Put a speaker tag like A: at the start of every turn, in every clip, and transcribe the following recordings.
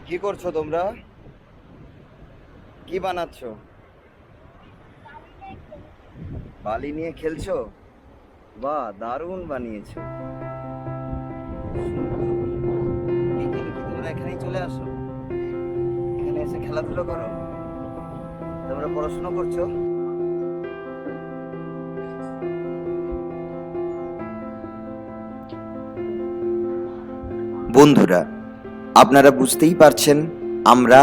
A: কি করছো তোমরা? কি বানাচ্ছো? বালি নিয়ে খেলছো? বাহ, দারুণ বানিয়েছো। তোমরা এখানেই চলে আসো, এখানে এসে খেলাধুলো করো। তোমরা পড়াশোনা করছো? বন্ধুরা, আপনারা বুঝতেই পারছেন আমরা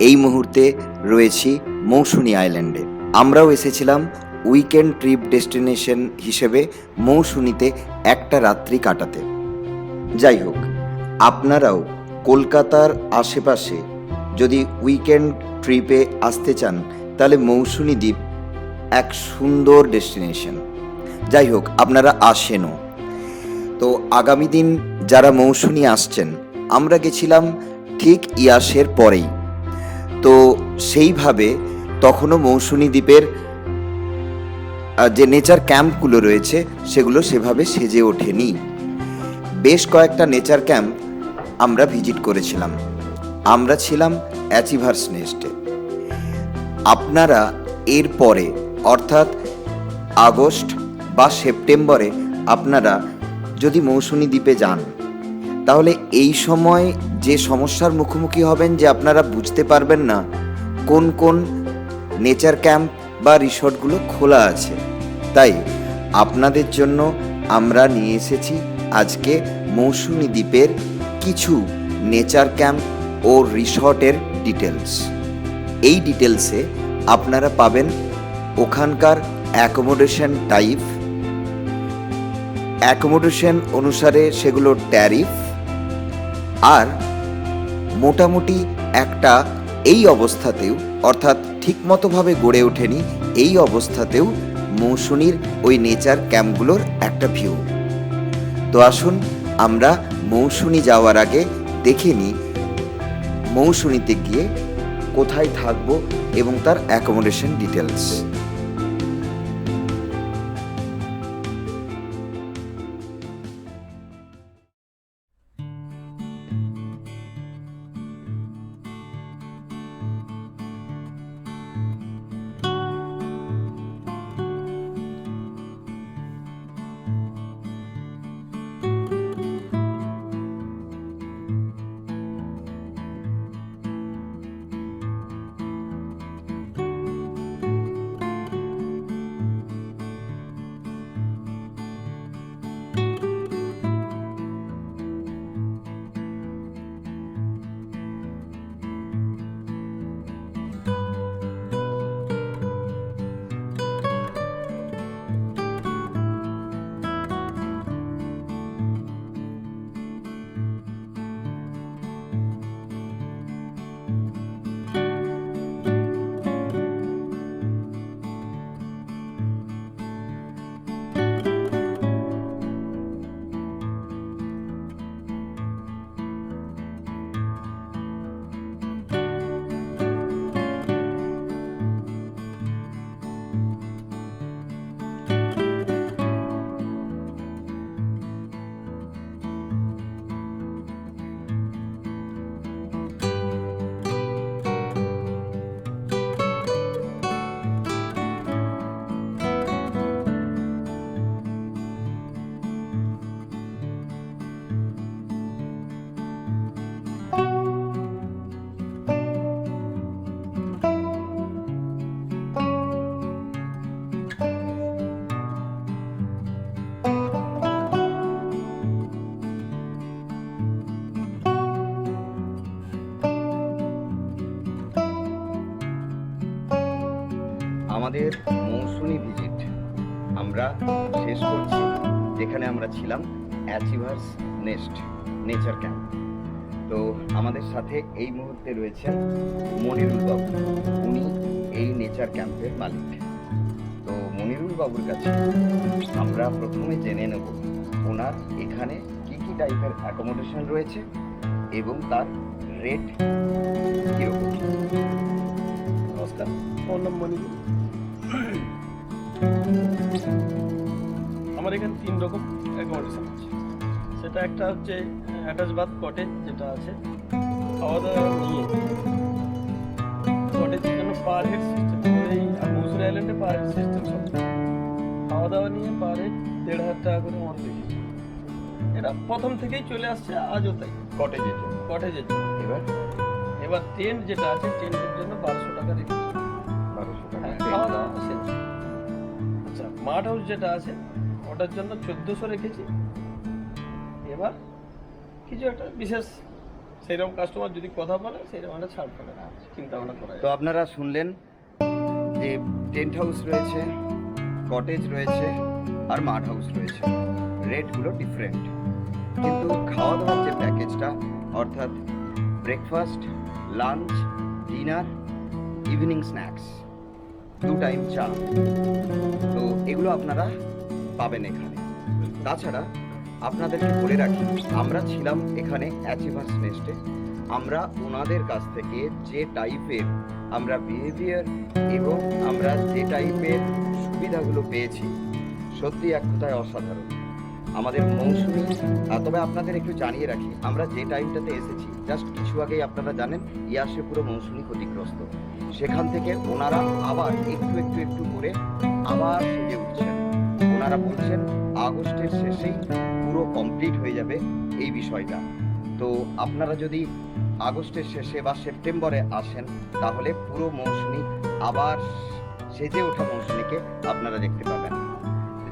A: এই মুহূর্তে রয়েছি মৌসুনী আইল্যান্ডে। আমরাও এসেছিলাম উইকেন্ড ট্রিপ ডেস্টিনেশন হিসেবে মৌসুনীতে একটা রাত্রি কাটাতে। যাই হোক, আপনারাও কলকাতার আশেপাশে যদি উইকেন্ড ট্রিপে আসতে চান তাহলে মৌসুনী দ্বীপ এক সুন্দর ডেস্টিনেশন। যাই হোক, আপনারা আসেনও। তো আগামী দিন যারা মৌসুনী আসছেন, আমরা গেছিলাম ঠিক ইয়াসের পরেই, তো সেইভাবে তখনও মৌসুনী দ্বীপের যে নেচার ক্যাম্পগুলো রয়েছে সেগুলো সেভাবে সেজে ওঠেনি। বেশ কয়েকটা নেচার ক্যাম্প আমরা ভিজিট করেছিলাম। আমরা ছিলাম অ্যাচিভার্স নেস্টে। আপনারা এর পরে অর্থাৎ আগস্ট বা সেপ্টেম্বরে আপনারা যদি মৌসুনী দ্বীপে যান তাহলে এই সময় যে সমস্যার মুখোমুখি হবেন যে আপনারা বুঝতে পারবেন না কোন কোন নেচার ক্যাম্প বা রিসর্টগুলো খোলা আছে। তাই আপনাদের জন্য আমরা নিয়ে এসেছি আজকে মৌসুনী দ্বীপের কিছু নেচার ক্যাম্প ও রিসর্টের ডিটেলস। এই ডিটেলসে আপনারা পাবেন ওখানকার অ্যাকোমোডেশন টাইপ, অ্যাকোমোডেশন অনুসারে সেগুলো ট্যারিফ, আর মোটামুটি একটা এই অবস্থাতেও অর্থাৎ ঠিকমতোভাবে গড়ে ওঠেনি এই অবস্থাতেও মৌসুনীর ওই নেচার ক্যাম্পগুলোর একটা ভিউ। তো আসুন আমরা মৌসুনী যাওয়ার আগে দেখে নিই মৌসুনীতে গিয়ে কোথায় থাকবো এবং তার অ্যাকোমোডেশন ডিটেলস। আমাদের মৌসুনী ভিজিট আমরা শেষ করছি, যেখানে আমরা ছিলাম অ্যাচিভার্স নেস্ট নেচার ক্যাম্প। তো আমাদের সাথে এই মুহূর্তে রয়েছেন মনিরুল বাবু, উনি এই নেচার ক্যাম্পের মালিক। তো মনিরুল বাবুর কাছে আমরা প্রথমে জেনে নেব ওনার এখানে কি কি টাইপের অ্যাকোমোডেশন রয়েছে এবং তার রেট কীরকম।
B: নমস্কার, আমার নাম মনিরুল। আমার এখানে 3 রকম অ্যাকোমোডেশন আছে। সেটা একটা হচ্ছে অ্যাটাচ বাথ কটেজ যেটা আছে, খাওয়া দাওয়া নিয়ে কটেজের জন্য পার হেড সিস্টেম, এই মৌসুমী আইল্যান্ডে পার হেড সিস্টেম সব। খাওয়া দাওয়া নিয়ে পার হেড 1,500 টাকা করে আমার দেখি। এটা প্রথম থেকেই চলে আসছে, আজও তাই।
C: কটেজের জন্য
B: কটেজের জন্য
C: এবার
B: এবার টেন্ট যেটা আছে, টেন্টের জন্য 1200 টাকা রেখেছি।
C: 1200 টাকা
B: হ্যাঁ, খাওয়া দাওয়া শেষ। আচ্ছা, মাড হাউস যেটা আছে ওটার জন্য 1400 রেখেছি। এবার কিছু একটা বিশেষ সেইরকম কাস্টমার যদি কথা বলে সেইরকম একটা ছাড় পাবে না, চিন্তা ভাবনা করা
C: তো আপনারা শুনলেন যে টেন্ট হাউস রয়েছে, কটেজ রয়েছে আর মাড হাউস রয়েছে। রেটগুলো ডিফারেন্ট, কিন্তু খাওয়া দাওয়ার যে প্যাকেজটা অর্থাৎ breakfast, lunch, dinner, evening snacks, 2 time চা, তো এগুলো আপনারা পাবেন এখানে। তাছাড়া আপনাদেরকে বলে রাখি, আমরা ছিলাম এখানে অ্যাচিভার্স নেস্টে। আমরা ওনাদের কাছ থেকে যে টাইপের আমরা বিহেভিয়ার এবং আমরা যে টাইপের সুবিধাগুলো পেয়েছি, সত্যি এক কথায় অসাধারণ। আমাদের মৌসুমি, তবে আপনাদের একটু জানিয়ে রাখি, আমরা যে টাইমটাতে এসেছি জাস্ট কিছু আগেই আপনারা জানেন ইয়াসে পুরো মৌসুমি ক্ষতিগ্রস্ত। সেখান থেকে ওনারা আবার একটু করে আবার সেজে উঠছেন। ওনারা বলছেন আগস্টের শেষেই পুরো কমপ্লিট হয়ে যাবে এই বিষয়টা। তো আপনারা যদি আগস্টের শেষে বা সেপ্টেম্বরে আসেন তাহলে পুরো মৌসুমি আবার সেজে ওঠা মৌসুমিকে আপনারা দেখতে পাবেন।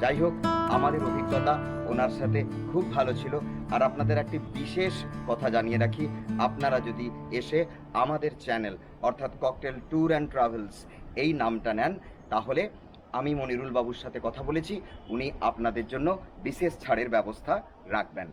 C: যাই হোক, আমাদের অভিজ্ঞতা ওনার সাথে খুব ভালো ছিল। আর আপনাদের একটি বিশেষ কথা জানিয়ে রাখি, আপনারা যদি এসে আমাদের চ্যানেল অর্থাৎ ককটেল ট্যুর অ্যান্ড ট্রাভেলস এই নামটা নেন, তাহলে আমি মনিরুল বাবুর সাথে কথা বলেছি, উনি আপনাদের জন্য বিশেষ ছাড়ের ব্যবস্থা রাখবেন।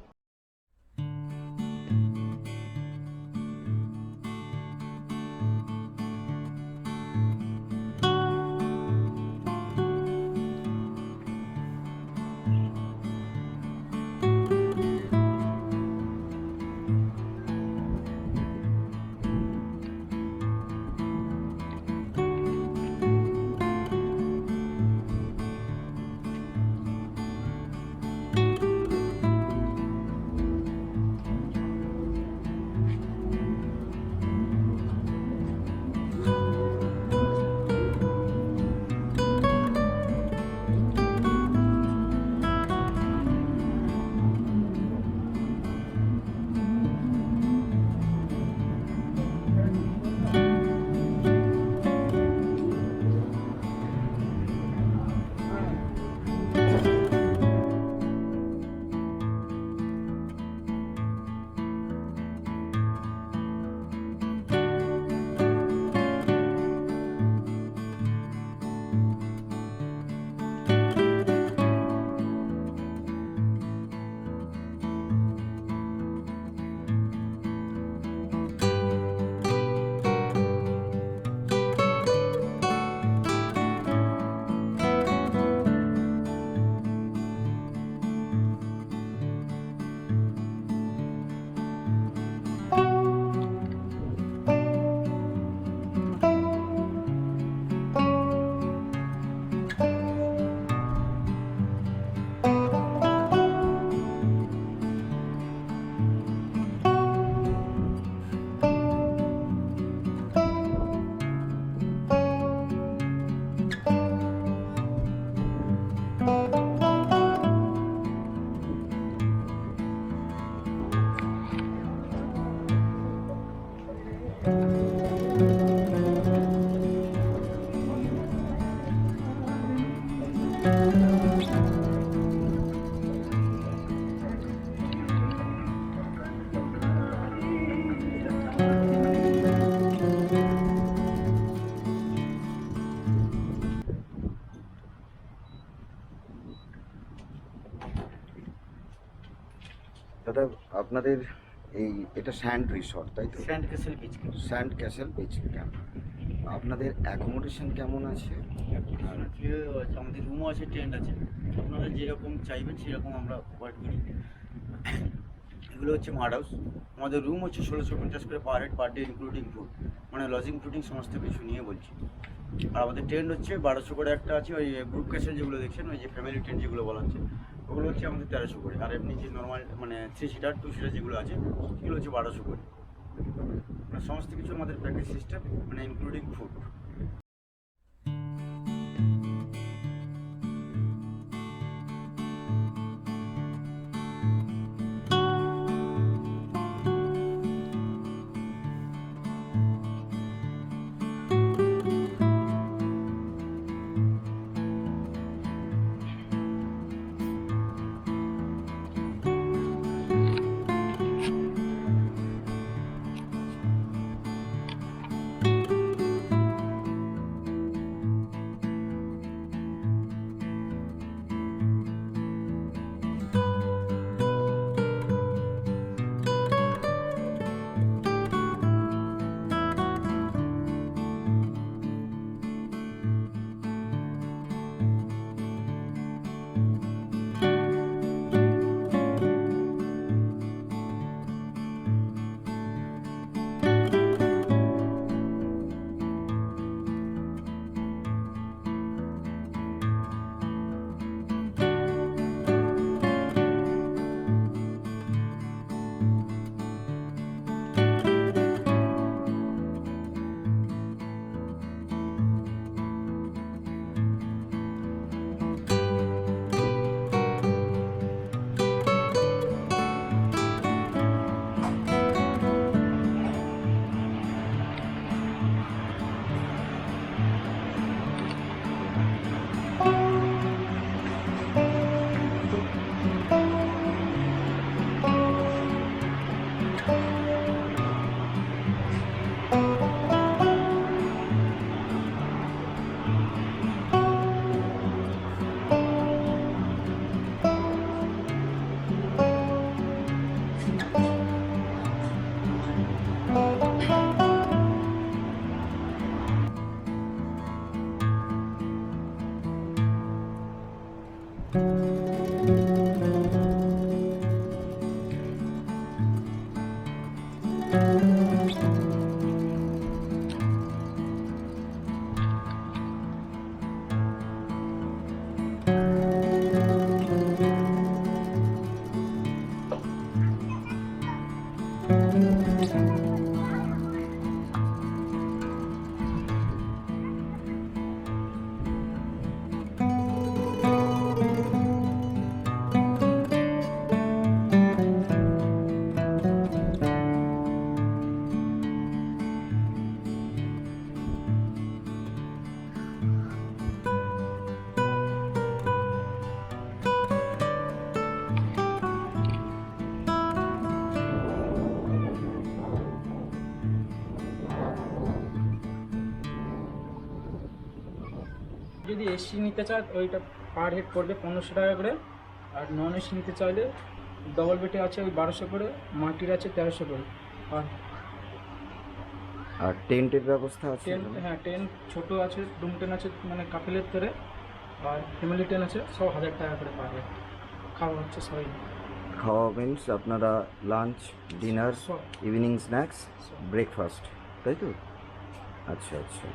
C: দাদা, আপনাদের এটা স্যান্ড রিসর্ট, তাই তো?
D: Sand castle beach.
C: Sand castle beach camp. আপনাদের অ্যাকোমোডেশন কেমন আছে?
D: আমাদের রুমও আছে, টেন্ট আছে, আপনারা যেরকম চাইবেন সেরকম আমরা প্রোভাইড করি। এগুলো হচ্ছে মাড হাউস। আমাদের রুম হচ্ছে 1650 করে per head per day, including food, মানে লজিং ফ্লুডিং সমস্ত কিছু নিয়ে বলছি। আর আমাদের টেন্ট হচ্ছে 1200 করে একটা আছে, ওই গ্রুপ ক্যাসেল যেগুলো দেখছেন, ওই যে ফ্যামিলি টেন্ট যেগুলো বলা হচ্ছে, ওগুলো হচ্ছে আমাদের 1300 করে। আর এমনি যে নর্মাল মানে 3 সিটার 2 সিটার যেগুলো আছে সেগুলো হচ্ছে 1200 করে। মানে সমস্ত কিছু আমাদের প্যাকেজ সিস্টেম, মানে ইনক্লুডিং ফুড।
E: যদি এসি নিতে চায় ওইটা পার হেড পড়বে 1500 টাকা করে, আর নন এসি নিতে চাইলে ডবল বেডে আছে ওই 1200 করে, মাটির আছে 1300 করে। আর
C: আর টেন্টের ব্যবস্থা আছে?
E: হ্যাঁ টেন্ট ছোটো আছে, রুম টেন আছে মানে কাপেলের ধরে, আর ফ্যামিলি টেন আছে, সব 1000 টাকা করে পার হেড। খাওয়া হচ্ছে সবাই।
C: খাওয়া মিনস আপনারা লাঞ্চ, ডিনার,
E: সব
C: ইভিনিং স্ন্যাক্স,
E: সব।
C: ব্রেকফাস্ট, তাই তো? আচ্ছা আচ্ছা।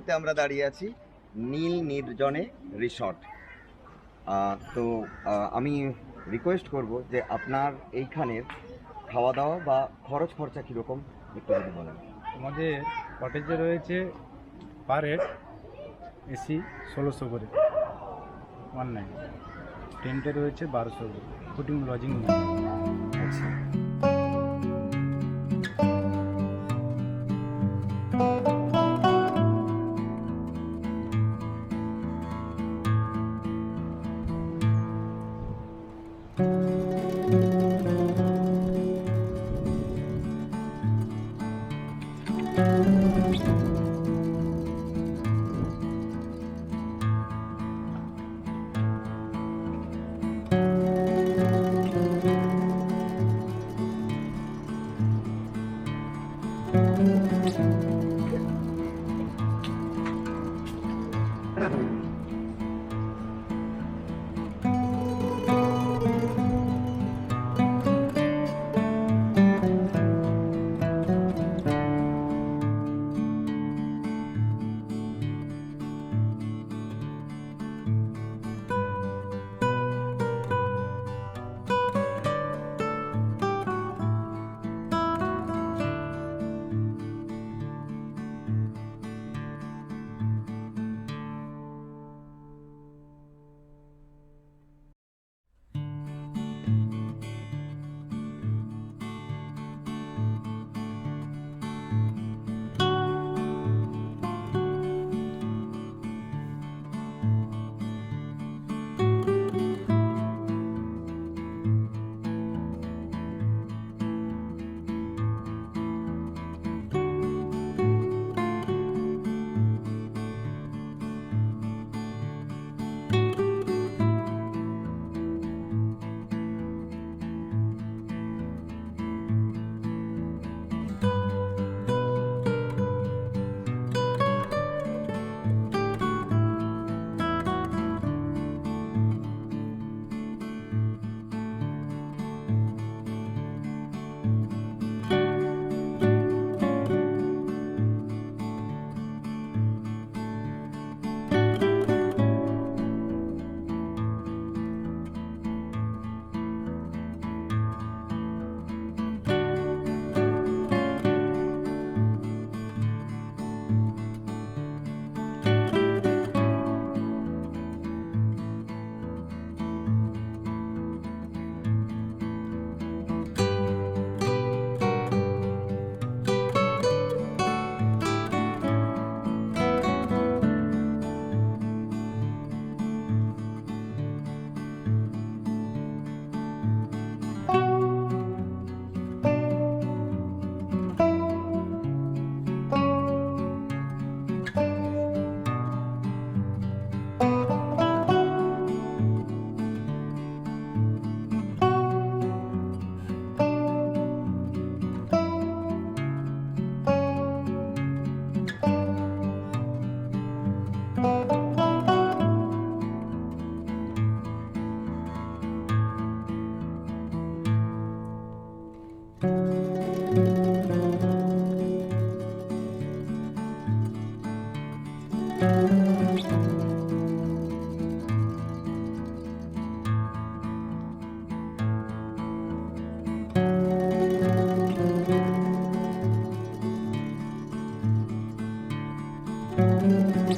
C: মুহূর্তে আমরা দাঁড়িয়ে আছি নীল নির্জনে রিসর্ট। তো আমি রিকোয়েস্ট করব যে আপনার এইখানের খাওয়া দাওয়া বা খরচ খরচা কীরকম একটু যদি বলেন।
F: আমাদের কটেজে রয়েছে পার হেড এসি 1600 করে 19, টেন্টে রয়েছে 1200 করে, ফুডিং লজিং।
C: আচ্ছা,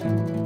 G: Thank you.